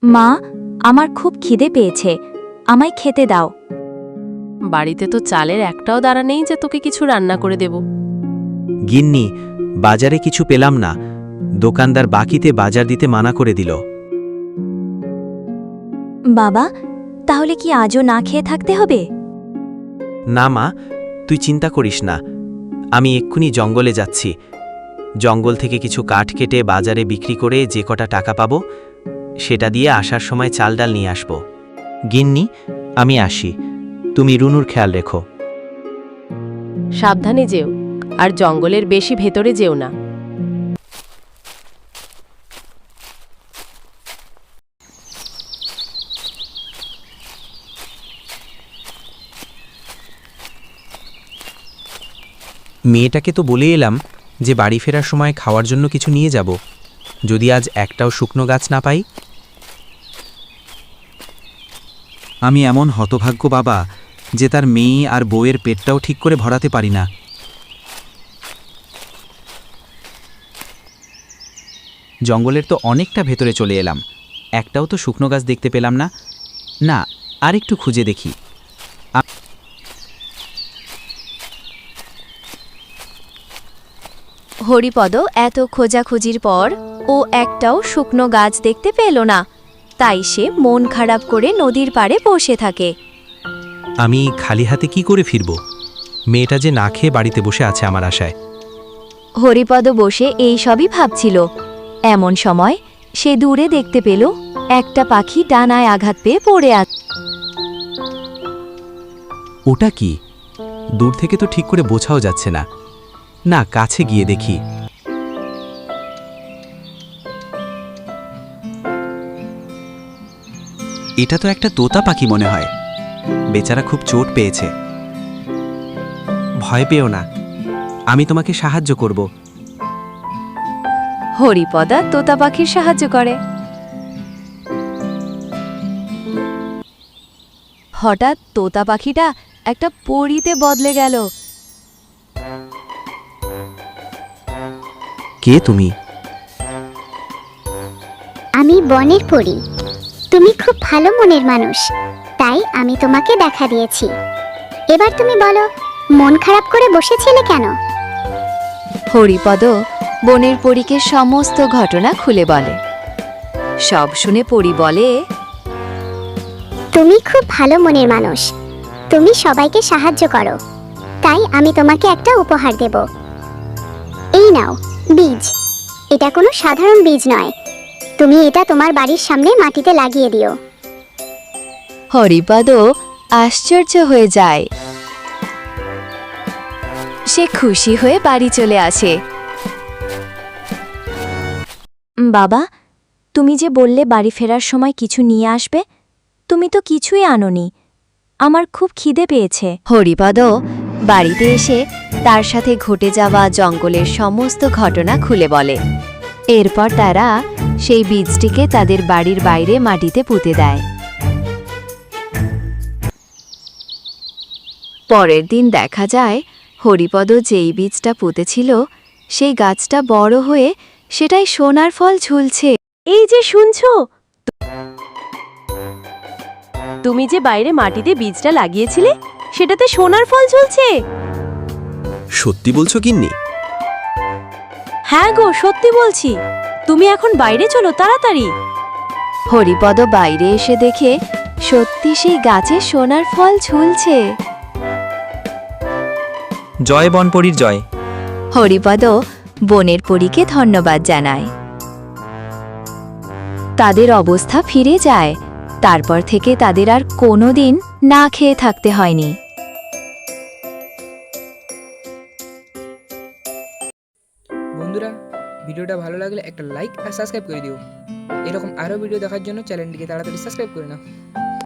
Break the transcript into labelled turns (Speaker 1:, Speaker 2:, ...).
Speaker 1: মা, আমার খুব খিদে পেয়েছে, আমায় খেতে দাও।
Speaker 2: বাড়িতে তো চালের একটাও দাঁড়া নেই যে তোকে কিছু রান্না করে দেব।
Speaker 3: গিন্নি, বাজারে কিছু পেলাম না। দোকানদার বাকিতে বাজার দিতে মানা করে দিল।
Speaker 1: বাবা, তাহলে কি আজও না খেয়ে থাকতে হবে?
Speaker 3: না মা, তুই চিন্তা করিস না। আমি এক্ষুনি জঙ্গলে যাচ্ছি। জঙ্গল থেকে কিছু কাঠ কেটে বাজারে বিক্রি করে যে কটা টাকা পাবো সেটা দিয়ে আসার সময় চাল ডাল নিয়ে আসব। গিন্নি, আমি আসি। তুমি রুনুর খেয়াল রেখো।
Speaker 2: সাবধানে যেও, আর জঙ্গলের বেশি ভেতরে যেও না।
Speaker 3: মেয়েটাকে তো বলে এলাম যে বাড়ি ফেরার সময় খাওয়ার জন্য কিছু নিয়ে যাব, যদি আজ একটাও শুকনো গাছ না পাই। আমি এমন হতভাগ্য বাবা যে তার মেয়ে আর বউয়ের পেটটাও ঠিক করে ভরাতে পারি না। জঙ্গলের তো অনেকটা ভেতরে চলে এলাম, একটাও তো শুকনো গাছ দেখতে পেলাম না। না, আর একটু খুঁজে দেখি।
Speaker 1: হরিপদ এত খোঁজাখুঁজির পর ও একটাও শুকনো গাছ দেখতে পেল না, তাই সে মন খারাপ করে নদীর পাড়ে বসে থাকে।
Speaker 3: আমি খালি হাতে কি করে ফিরব? মেয়েটা যে না খেয়ে বাড়িতে বসে আছে আমার আশায়।
Speaker 1: হরিপদ বসে এই সবই ভাবছিল। এমন সময় সে দূরে দেখতে পেল একটা পাখি ডানায় আঘাত পেয়ে পড়ে আছে।
Speaker 3: ওটা কি? দূর থেকে তো ঠিক করে বোঝাও যাচ্ছে না। না, কাছে গিয়ে দেখি। এটা তো একটা তোতা পাখি মনে হয়। বেচারা খুব চোট পেয়েছে। ভয় পেও না, আমি তোমাকে সাহায্য করব।
Speaker 1: হরিপদা তোতা পাখির সাহায্য করে। হঠাৎ তোতা পাখিটা একটা পরীতে বদলে গেল।
Speaker 3: কে তুমি?
Speaker 4: আমি বনের পরী। তুমি খুব ভালো মনের মানুষ, তাই আমি তোমাকে দেখা দিয়েছি। এবার তুমি বলো, মন খারাপ করে বসেছিলে কেন?
Speaker 1: হরিপদ বনের পরীকে সমস্ত ঘটনা খুলে বলে। সব শুনে পরী বলে,
Speaker 4: তুমি খুব ভালো মনের মানুষ, তুমি সবাইকে সাহায্য করো, তাই আমি তোমাকে একটা উপহার দেব। এই নাও বীজ। এটা কোনো সাধারণ বীজ নয়, তুমি এটা তোমার বাড়ির সামনে মাটিতে লাগিয়ে দিও।
Speaker 1: হরিপদ আশ্চর্য হয়ে যায়। সে খুশি হয়ে বাড়ি চলে আসে। বাবা, তুমি যে বললে বাড়ি ফেরার সময় কিছু নিয়ে আসবে, তুমি তো কিছুই আনোনি। আমার খুব খিদে পেয়েছে। হরিপদ বাড়িতে এসে তার সাথে ঘটে যাওয়া জঙ্গলের সমস্ত ঘটনা খুলে বলে। এরপর তারা সেই বীজটিকে তাদের বাড়ির বাইরে মাটিতে পুঁতে দেয়। পরের দিন দেখা যায় হরিপদ যেই বীজটা পুঁতেছিল সেই গাছটা বড় হয়ে সেটাই সোনার ফল ঝুলছে। এই যে শুনছো,
Speaker 2: তুমি যে বাইরে মাটিতে বীজটা লাগিয়েছিলে সেটাতে সোনার ফল ঝুলছে।
Speaker 3: সত্যি বলছো গিন্নি?
Speaker 2: হ্যাঁ গো, সত্যি বলছি। তুমি এখন বাইরে চলো তাড়াতাড়ি।
Speaker 1: হরিপদ বাইরে এসে দেখে সত্যি সেই গাছে সোনার ফল ঝুলছে।
Speaker 3: জয় বনপরীর জয়।
Speaker 1: হরিপদ বনের পরীকে ধন্যবাদ জানায়। তাদের অবস্থা ফিরে যায়। তারপর থেকে তাদের আর কোনোদিন না খেয়ে থাকতে হয়নি।
Speaker 5: বন্ধুরা, ভিডিওটা ভালো লাগলে একটা লাইক আর সাবস্ক্রাইব করে দিও। এরকম আরও ভিডিও দেখার জন্য চ্যানেলটিকে তাড়াতাড়ি সাবস্ক্রাইব করে নাও।